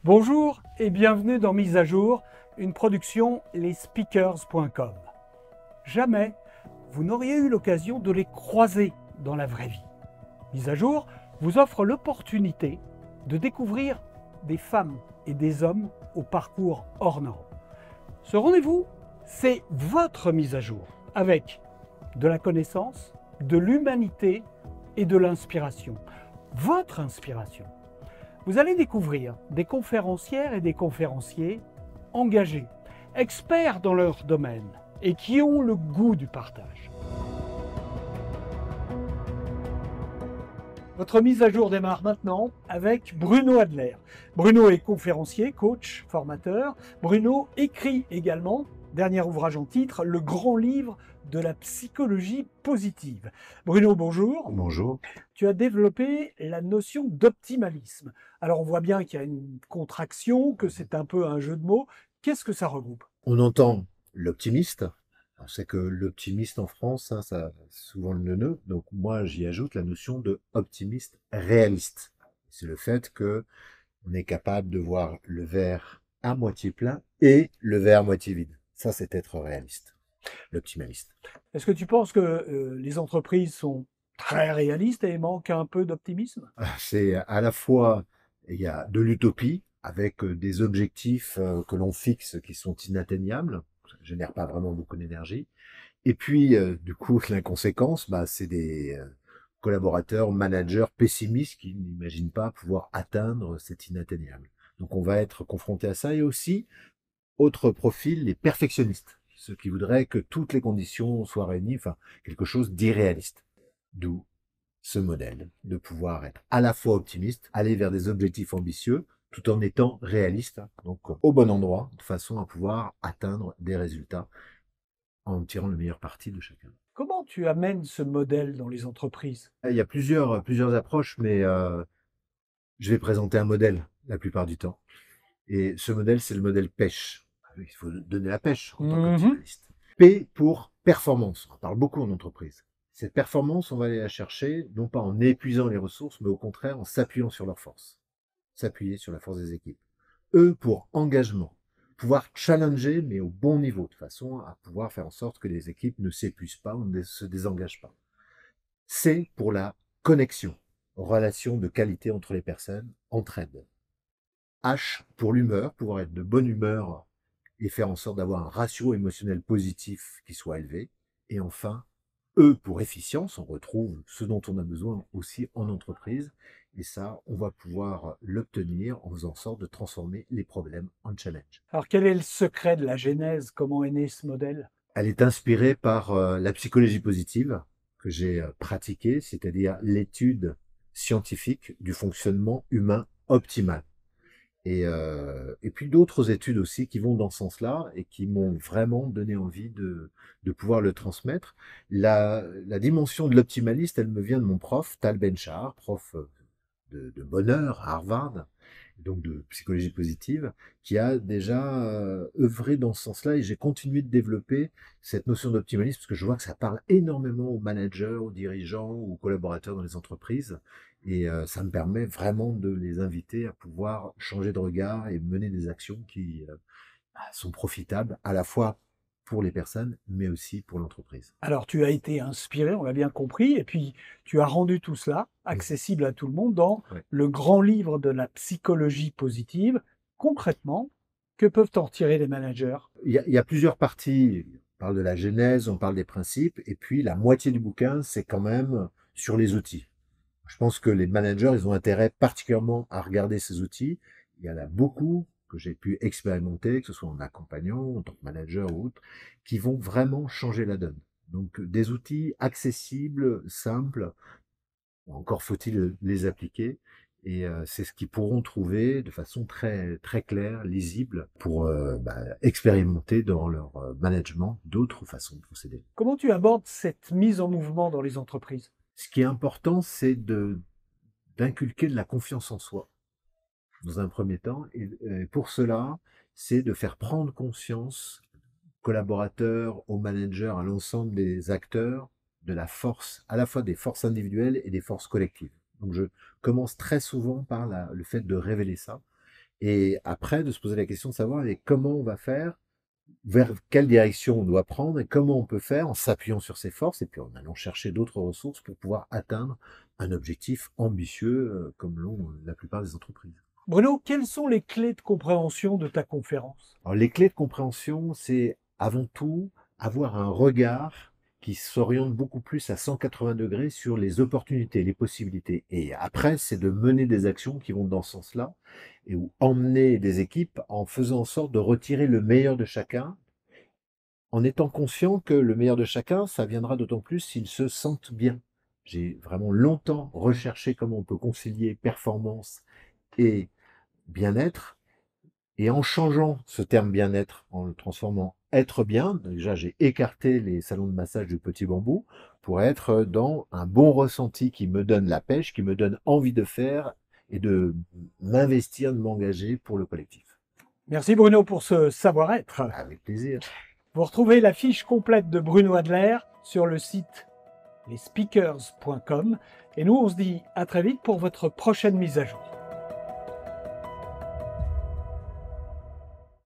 Bonjour et bienvenue dans Mise à jour, une production lesspeakers.com. Jamais vous n'auriez eu l'occasion de les croiser dans la vraie vie. Mise à jour vous offre l'opportunité de découvrir des femmes et des hommes au parcours hors norme. Ce rendez-vous, c'est votre mise à jour avec de la connaissance, de l'humanité et de l'inspiration. Votre inspiration. Vous allez découvrir des conférencières et des conférenciers engagés, experts dans leur domaine et qui ont le goût du partage. Votre mise à jour démarre maintenant avec Bruno Adler. Bruno est conférencier, coach, formateur. Bruno écrit également, dernier ouvrage en titre, Le grand livre de la psychologie positive. Bruno, bonjour. Bonjour. Tu as développé la notion d'optimalisme. Alors on voit bien qu'il y a une contraction, que c'est un peu un jeu de mots. Qu'est-ce que ça regroupe? On entend l'optimiste. On sait que l'optimiste en France, ça souvent le neuneu. Donc moi, j'y ajoute la notion de optimiste réaliste. C'est le fait que on est capable de voir le verre à moitié plein et le verre à moitié vide. Ça, c'est être réaliste. L'optimaliste. Est-ce que tu penses que les entreprises sont très réalistes et manquent un peu d'optimisme? C'est à la fois, il y a de l'utopie avec des objectifs que l'on fixe qui sont inatteignables. Ça ne génère pas vraiment beaucoup d'énergie. Et puis, du coup, la conséquence, c'est des collaborateurs, managers pessimistes qui n'imaginent pas pouvoir atteindre cet inatteignable. Donc, on va être confronté à ça. Et aussi, autre profil, les perfectionnistes, ceux qui voudraient que toutes les conditions soient réunies, enfin, quelque chose d'irréaliste. D'où ce modèle de pouvoir être à la fois optimiste, aller vers des objectifs ambitieux, tout en étant réaliste, donc au bon endroit, de façon à pouvoir atteindre des résultats en tirant le meilleur parti de chacun. Comment tu amènes ce modèle dans les entreprises? Il y a plusieurs approches, mais je vais présenter un modèle la plupart du temps. Et ce modèle, c'est le modèle pêche. Il faut donner la pêche en tant qu'optimaliste. P pour performance. On en parle beaucoup en entreprise. Cette performance, on va aller la chercher, non pas en épuisant les ressources, mais au contraire en s'appuyant sur leurs forces. S'appuyer sur la force des équipes. E pour engagement. Pouvoir challenger, mais au bon niveau, de façon à pouvoir faire en sorte que les équipes ne s'épuisent pas ou ne se désengagent pas. C pour la connexion. Relation de qualité entre les personnes, entraide. H pour l'humeur, pouvoir être de bonne humeur et faire en sorte d'avoir un ratio émotionnel positif qui soit élevé. Et enfin, E pour efficience, on retrouve ce dont on a besoin aussi en entreprise. Et ça, on va pouvoir l'obtenir en faisant en sorte de transformer les problèmes en challenge. Alors quel est le secret de la genèse? Comment est né ce modèle? Elle est inspirée par la psychologie positive que j'ai pratiquée, c'est-à-dire l'étude scientifique du fonctionnement humain optimal. Et puis d'autres études aussi qui vont dans ce sens-là et qui m'ont vraiment donné envie de pouvoir le transmettre. La dimension de l'optimaliste, elle me vient de mon prof, Tal Ben-Shahar, prof de bonheur à Harvard, donc de psychologie positive, qui a déjà œuvré dans ce sens-là, et j'ai continué de développer cette notion d'optimalisme parce que je vois que ça parle énormément aux managers, aux dirigeants, aux collaborateurs dans les entreprises, et ça me permet vraiment de les inviter à pouvoir changer de regard et mener des actions qui sont profitables à la fois pour les personnes, mais aussi pour l'entreprise. Alors tu as été inspiré, on l'a bien compris, et puis tu as rendu tout cela accessible à tout le monde dans Ouais. le grand livre de la psychologie positive. Concrètement, que peuvent en tirer les managers? Il y a plusieurs parties. On parle de la genèse, on parle des principes, et puis la moitié du bouquin, c'est quand même sur les outils. Je pense que les managers, ils ont intérêt particulièrement à regarder ces outils. Il y en a beaucoup que j'ai pu expérimenter, que ce soit en accompagnant, en tant que manager ou autre, qui vont vraiment changer la donne. Donc des outils accessibles, simples, encore faut-il les appliquer. Et c'est ce qu'ils pourront trouver de façon très très claire, lisible, pour expérimenter dans leur management d'autres façons de procéder. Comment tu abordes cette mise en mouvement dans les entreprises? Ce qui est important, c'est d'inculquer de la confiance en soi dans un premier temps. Et pour cela, c'est de faire prendre conscience aux collaborateurs, aux managers, à l'ensemble des acteurs, de la force, à la fois des forces individuelles et des forces collectives. Donc je commence très souvent par le fait de révéler ça. Et après, de se poser la question de savoir comment on va faire, vers quelle direction on doit prendre et comment on peut faire en s'appuyant sur ses forces et puis en allant chercher d'autres ressources pour pouvoir atteindre un objectif ambitieux comme l'ont la plupart des entreprises. Bruno, quelles sont les clés de compréhension de ta conférence? Alors, les clés de compréhension, c'est avant tout avoir un regard qui s'oriente beaucoup plus à 180 degrés sur les opportunités, les possibilités. Et après, c'est de mener des actions qui vont dans ce sens-là et ou emmener des équipes en faisant en sorte de retirer le meilleur de chacun, en étant conscient que le meilleur de chacun, ça viendra d'autant plus s'ils se sentent bien. J'ai vraiment longtemps recherché comment on peut concilier performance et bien-être. Et en changeant ce terme bien-être, en le transformant être bien, déjà j'ai écarté les salons de massage du Petit Bambou pour être dans un bon ressenti qui me donne la pêche, qui me donne envie de faire et de m'investir, de m'engager pour le collectif. Merci Bruno pour ce savoir-être. Avec plaisir. Vous retrouvez la fiche complète de Bruno Adler sur le site lesspeakers.com et nous on se dit à très vite pour votre prochaine mise à jour.